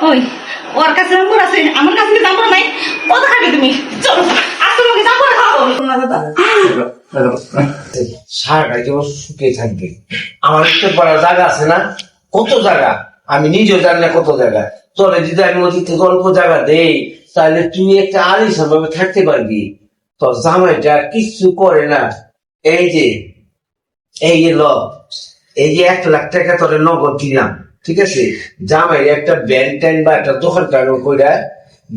ওই ওর কাছে নাম্বার আছে, আমার কাছে নাম্বার নাই। কত খাবে তুমি? চলো আজ তোমাকে নাম্বার খাওয়াবো না দাদা। সারাটা কেবল শুকিয়ে থাকবে। আমার একটু পড়ার জায়গা আছে না, কত জায়গা আমি নিজেও জানি না কত জায়গা। তোরে যদি আমি অতীতে অল্প জায়গা দেই তাহলে তুই একটা আলিশান ভাবে থাকতে পারবি। তোর জামাইটা কিছু করে না। এই যে ল, এই যে 1 লাখ টাকা তোরে নগদ দিলাম, ঠিক আছে? জামাই একটা ব্যান্ড ট্যান্ড বা একটা দোকান কারণ কইরা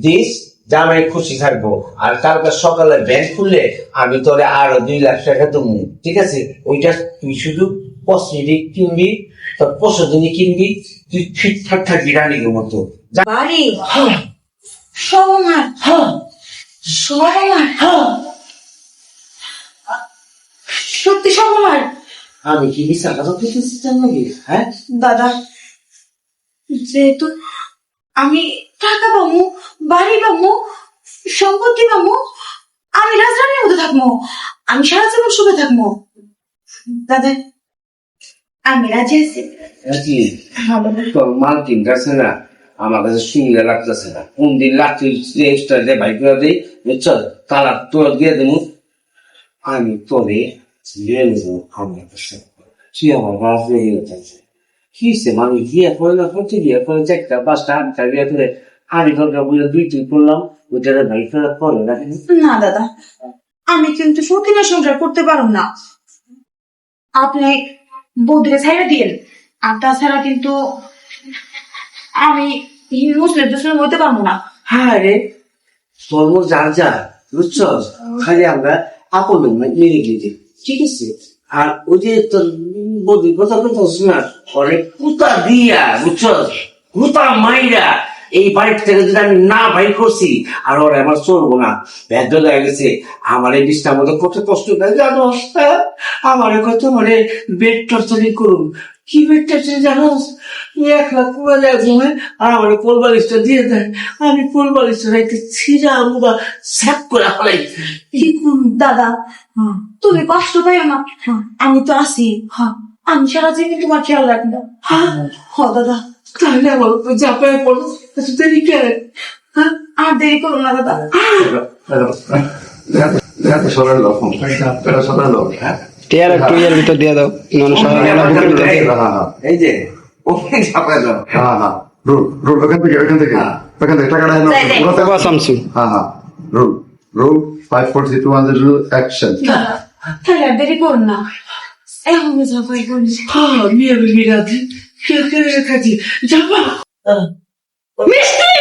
দিস, জামাই খুশি থাকবো। আর কালকে সকালে ব্যাংক খুললে আমি তোরে আরো 2 লাখ টাকা দেবো, ঠিক আছে? ওইটা তুই শুধু কসমেটিক কিনবি, তোর প্রসাধনী কিনবি, তুই ঠিকঠাক থাকবি রানীর মতো। বাড়ি সব আমার, সব আমার, সত্যি সব আমার। আমি কি মিশা কথা বলতেছি নাকি? হ্যাঁ দাদা, যেহেতু আমি টাকা পাবো, বাড়ি পাবো, সম্পত্তি পাবো, আমি রাজরানীর মতো থাকবো, আমি সারা জীবন সুখে থাকবো। দাদা আমি রাজি আছি। তোর মালকিন কাছে না আমার কাছে শুনলে লাগতেছে না। কোন দিন লাঠি এক্সট্রা দিয়ে বাইক করে দিই, চল তালাক তোর দিয়ে দেবো। আমি তোরে নিয়ে নেবো আমার কাছে। তুই আমার বাস লেগে যাচ্ছে কি সে মানুষ বিয়ে করে না করতে, বিয়ে করে 4টা 5টা 8টা বিয়ে করে আমি দরকার বুঝে 2-3 করলাম, ওইটা ভাই ফেরত করে না। না দাদা, আমি কিন্তু সতীনের সংসার করতে পারব না। আপনি বৌদিকে ছাইড়া দিয়েন। আর তাছাড়া কিন্তু আমি মুসলিম দুসলিম হইতে পারবো না। হ্যাঁ রে, ধর্ম যার যা, বুঝছ? খালি আমরা আপন মেনে গিয়েছি, ঠিক আছে? আর ওই যে তোর বৌদির কথা বলতে না, অনেক কুতা দিয়া, বুঝছ? কুতা মাইরা এই বাড়ির থেকে যদি আমি না বাইর করছি, আর ওরা আমার চলবো না, ব্যাধ হয়ে গেছে। আমার এই বিষটার মধ্যে কত কষ্ট দেয় জানো? আমার কত মানে বেড টর্চারি করুন। কি বেড টর্চারি জানো? 1 লাখ পুরো যায় ঘুমে, আর আমার কোল বালিশটা দিয়ে দেয়। আমি কোল বালিশটা রাইতে ছিঁড়া মুগা স্যাপ করে ফেলাই। কি দাদা, তুমি কষ্ট পাইও না, আমি তো আছি। আমি সারা জীবন তোমার খেয়াল রাখবো। হ দাদা, তাহলে আমার উপর চাপায় পড়ো, দেরি কেন? আর দেরি করো না দাদা। সরার লোক, সরার লোক। টিয়ার একটু ইয়ের ভিতর দিয়ে দাও, এই যে ওখানে চাপায় দাও। হ্যাঁ হ্যাঁ, রুল রুল, ওখান থেকে টাকাটা হ্যাঁ হ্যাঁ, রুল রুল 5 4 3 2 1 রুল অ্যাকশন। তাহলে আর দেরি করো না, এখন যাবাই করি। মেয়ে বিরাজি কেউ কেউ খাচ্ছি যাবা। মিষ্টি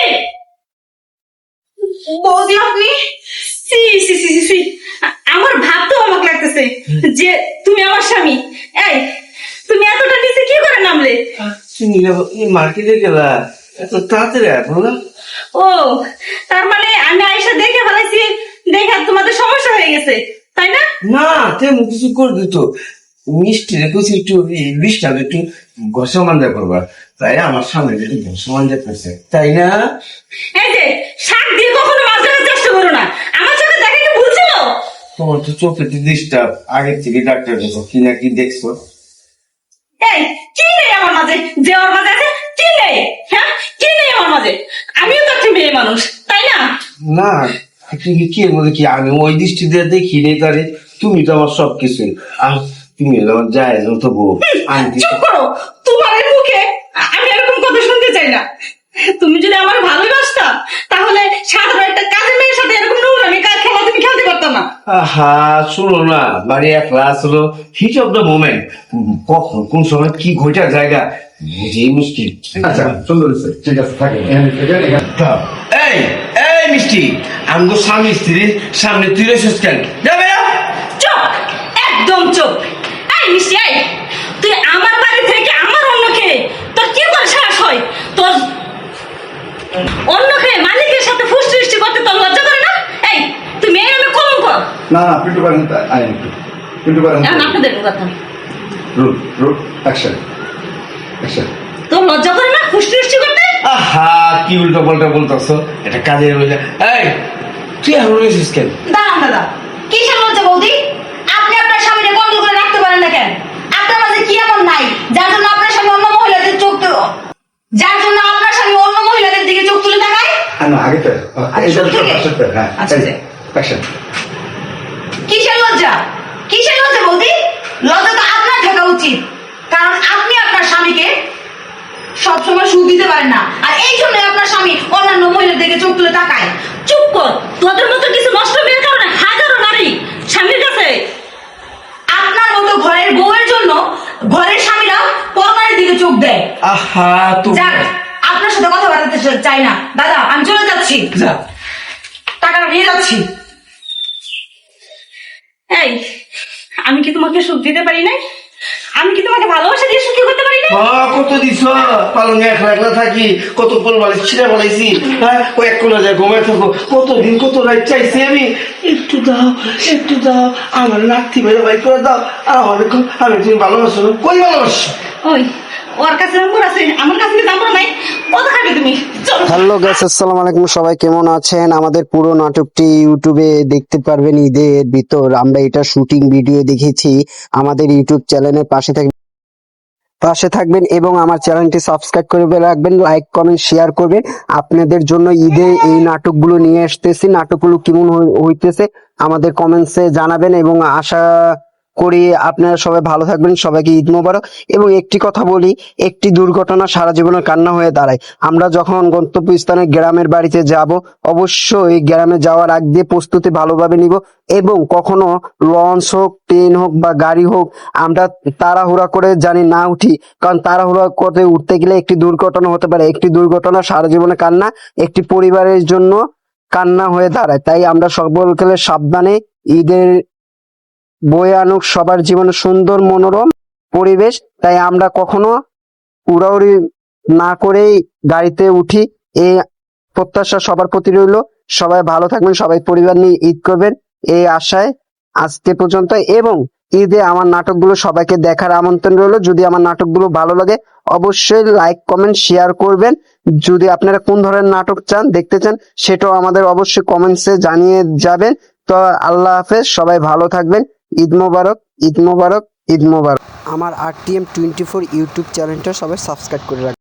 বৌদি, আপনি সি সি সি সি, আমার ভাবতেও অবাক লাগতেছে যে তুমি আমার স্বামী। এই তুমি এতটা নিচে কি করে নামলে? মার্কেটে গেলা এত তাড়াতাড়ি এখন না? ও তার মানে আমি আয়েশা দেখে ফেলাইছি, দেখে তোমাদের সমস্যা হয়ে গেছে, তাই না? না, তেমন কিছু করে দিত। মিষ্টি রেখেছি একটু বিষটা একটু ঘষা মাঞ্জা করবা, তাই আমার সামনে একটু ঘষা মাঞ্জা করছে, তাই না? এই যে শাক দিয়ে কখনো মাছ ধরার চেষ্টা করো না, আমার চোখে দেখে কি ভুলছিল? তোমার তো চোখে ডিস্টার্ব, আগে থেকে ডাক্তার দেখো কি না কি দেখছো? এই কি নেই আমার মাঝে, যে ওর মাঝে আছে কি নেই? হ্যাঁ কি নেই আমার মাঝে? আমিও তো একটা মেয়ে মানুষ, তাই না? না, তুমি কি এর মধ্যে কি আমি ওই দৃষ্টি দিয়ে দেখি নেই তারে? তুমি তো আমার সবকিছু, আর তুমি আমার যায় তো বউ। চুপ করো, তোমার মুখে আমি এরকম কথা শুনতে চাই না। তুমি যদি আমার ভালোবাসতা তাহলে সাধারণ একটা কাজের মেয়ের সাথে এরকম নোংরামি খেলা তুমি খেলতে পারতাম না। আহা শুনো না, বাড়ি একলা আসলো, হিট অফ দ্য মোমেন্ট, কখন কোন সময় কি ঘটা জায়গা বুঝেই মুশকিল। আচ্ছা সুন্দর হয়েছে, ঠিক আছে থাকে। এই এই মিষ্টি, আমগো স্বামী স্ত্রীর সামনে তুই রেছিস কেন? যাবে না? চুপ, একদম চুপ। এই মিষ্টি, এই তুই আমার বাড়ি থেকে আমার অন্য খেয়ে তোর কি করে সাহস হয়? তোর অন্য খেয়ে মালিকের সাথে ফুসফুসটি করতে তোর লজ্জা করে না? এই তুই মেয়ের নামে কলঙ্ক। না না, পিন্টু পারেন, পিন্টু পারেন। এখন আপনাদের কথা রুল রুল অ্যাকশন অ্যাকশন। তোর লজ্জা করে না ফুসফুসটি করতে? আহা কি উল্টো পাল্টা বলতেছ, এটা কাজের বলে। এই তুই এখন রেছিস কেন? দাঁড়ান দাদা, কিসের লজ্জা বৌদি? আপনি আপনার স্বামীকে কন্ট্রোল করে রাখতে পারেন না কেন? আপনার মাঝে কি এমন নাই যার জন্য আপনার স্বামী অন্য মহিলাদের চোখ, যার জন্য আপনার স্বামী অন্য মহিলাদের না আগে তো আচ্ছা, ঠিক আছে। হ্যাঁ আচ্ছা, ঠিক। অ্যাকশন কিসের লজ্জা? কিসের লজ্জা বৌদি? লজ্জা তো আপনার থাকা উচিত, কারণ আপনি আপনার স্বামীকে সবসময় সুখ দিতে পারেন না, আর এই জন্য আপনার স্বামী অন্যান্য মহিলার দিকে চোখ তুলে তাকায়। চুপ কর, তোদের মতো কিছু নষ্ট মেয়ের কারণে হাজারো নারী স্বামীর কাছে, আপনার মতো ঘরের বউয়ের জন্য ঘরের স্বামীরা পরনারীর দিকে চোখ দেয়। আহা তুমি যাক, আপনার সাথে কথা বলতে চাই না দাদা, আমি চলে যাচ্ছি, যা। টাকাটা নিয়ে যাচ্ছি। এই, আমি কি তোমাকে সুখ দিতে পারি না? আমি কি তোমাকে ভালোবাসা দিয়ে সুখী করতে পারি না? কত দিছ পালঙ্গে একলা একলা থাকি, কত পোল বালিশ ছিঁড়ে বলাইছি, হ্যাঁ ও এক কোলা যায় ঘুমাই থাকো, কতদিন কত রাত চাইছি আমি, একটু দাও আমার লাঠি মেরে বাই করে দাও, আর আমি তুমি ভালোবাসো না, কই ভালোবাসো? ওই, ওর কাছে নম্বর আছে, আমার কাছে নম্বর নাই, কত খাবে তুমি? চলো। হ্যালো গাইস, আসসালামু আলাইকুম। সবাই কেমন আছেন? আমাদের পুরো নাটকটি ইউটিউবে দেখতে পারবেন ঈদের ভিতর। আমরা এটা শুটিং ভিডিও দেখেছি। আমাদের ইউটিউব চ্যানেলের পাশে থাকবেন এবং আমার চ্যানেলটি সাবস্ক্রাইব করে রাখবেন, লাইক কমেন্ট শেয়ার করবেন। আপনাদের জন্য ঈদে এই নাটকগুলো নিয়ে আসতেছি। নাটকগুলো কেমন হইতেছে আমাদের কমেন্টসে জানাবেন এবং আশা করি আপনারা সবাই ভালো থাকবেন। সবাইকে ঈদ মোবারক। এবং একটি কথা বলি, একটি দুর্ঘটনা সারা জীবনের কান্না হয়ে দাঁড়ায়। আমরা যখন গন্তব্যস্থানে গ্রামের বাড়িতে যাব, অবশ্যই গ্রামে যাওয়ার আগ দিয়ে প্রস্তুতি ভালোভাবে নিব এবং কখনো লঞ্চ হোক, ট্রেন হোক বা গাড়ি হোক, আমরা তাড়াহুড়া করে জানি না উঠি, কারণ তাড়াহুড়া করে উঠতে গেলে একটি দুর্ঘটনা হতে পারে। একটি দুর্ঘটনা সারা জীবনে কান্না, একটি পরিবারের জন্য কান্না হয়ে দাঁড়ায়। তাই আমরা সকলে সাবধানে ঈদের বয়ে আনুক সবার জীবনে সুন্দর মনোরম পরিবেশ। তাই আমরা কখনো উড়াউড়ি না করেই গাড়িতে উঠি, এই প্রত্যাশা সবার প্রতি রইল। সবাই ভালো থাকবেন, সবাই পরিবার নিয়ে ঈদ করবেন এই আশায় আজকে পর্যন্ত। এবং ঈদে আমার নাটকগুলো সবাইকে দেখার আমন্ত্রণ রইল। যদি আমার নাটকগুলো ভালো লাগে অবশ্যই লাইক কমেন্ট শেয়ার করবেন। যদি আপনারা কোন ধরনের নাটক চান দেখতে চান সেটাও আমাদের অবশ্যই কমেন্টসে জানিয়ে যাবেন। তো আল্লাহ হাফেজ, সবাই ভালো থাকবেন। ঈদ মোবারক, ঈদ মোবারক, ঈদ মোবারক। আমার RTM24 ইউটিউব চ্যানেলটা সবাই সাবস্ক্রাইব করে রাখবেন।